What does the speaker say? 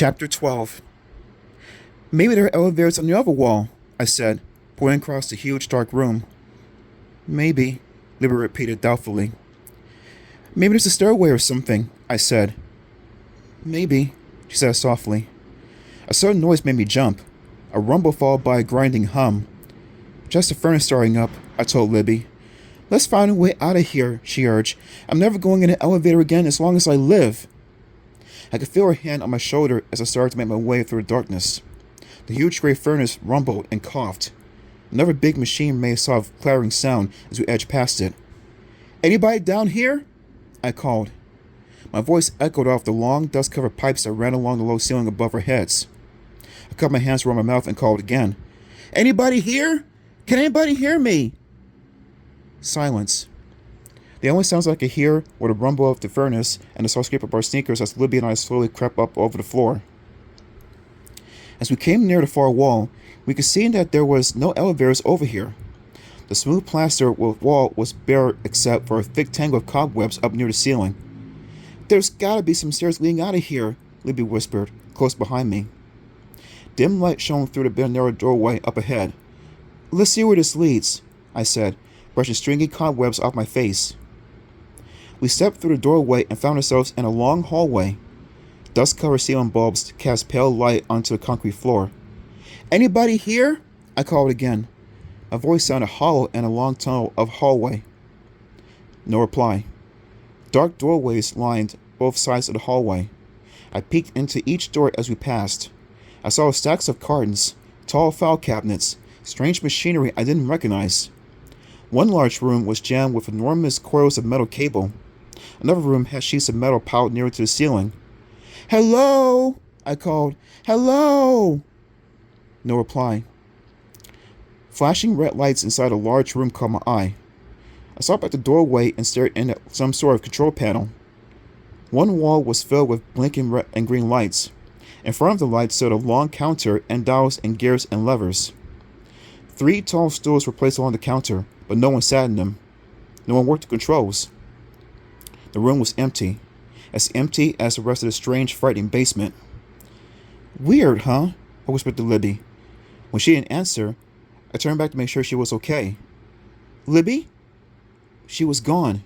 Chapter 12. Maybe there are elevators on the other wall, I said, pointing across the huge dark room. Maybe, Libby repeated doubtfully. Maybe there's a stairway or something, I said. Maybe, she said softly. A sudden noise made me jump, a rumble followed by a grinding hum. Just the furnace starting up, I told Libby. Let's find a way out of here, she urged. I'm never going in an elevator again as long as I live. I could feel her hand on my shoulder as I started to make my way through the darkness. The huge gray furnace rumbled and coughed. Another big machine made a soft clattering sound as we edged past it. Anybody down here? I called. My voice echoed off the long, dust-covered pipes that ran along the low ceiling above our heads. I cupped my hands around my mouth and called again. Anybody here? Can anybody hear me? Silence. The only sounds I could hear were the rumble of the furnace and the soft scrape of our sneakers as Libby and I slowly crept up over the floor. As we came near the far wall, we could see that there was no elevators over here. The smooth plaster wall was bare except for a thick tangle of cobwebs up near the ceiling. There's gotta be some stairs leading out of here, Libby whispered, close behind me. Dim light shone through the narrow doorway up ahead. Let's see where this leads, I said, brushing stringy cobwebs off my face. We stepped through the doorway and found ourselves in a long hallway. Dust-covered ceiling bulbs cast pale light onto the concrete floor. Anybody here? I called again. My voice sounded hollow in a long tunnel of hallway. No reply. Dark doorways lined both sides of the hallway. I peeked into each door as we passed. I saw stacks of cartons, tall file cabinets, strange machinery I didn't recognize. One large room was jammed with enormous coils of metal cable. Another room had sheets of metal piled nearer to the ceiling. Hello, I called. Hello! No reply. Flashing red lights inside a large room caught my eye. I stopped at the doorway and stared in at some sort of control panel. One wall was filled with blinking red and green lights. In front of the lights stood a long counter and dials and gears and levers. 3 tall stools were placed along the counter, but no one sat in them. No one worked the controls. The room was empty as the rest of the strange, frightening basement. Weird, huh? I whispered to Libby. When she didn't answer, I turned back to make sure she was okay. Libby? She was gone.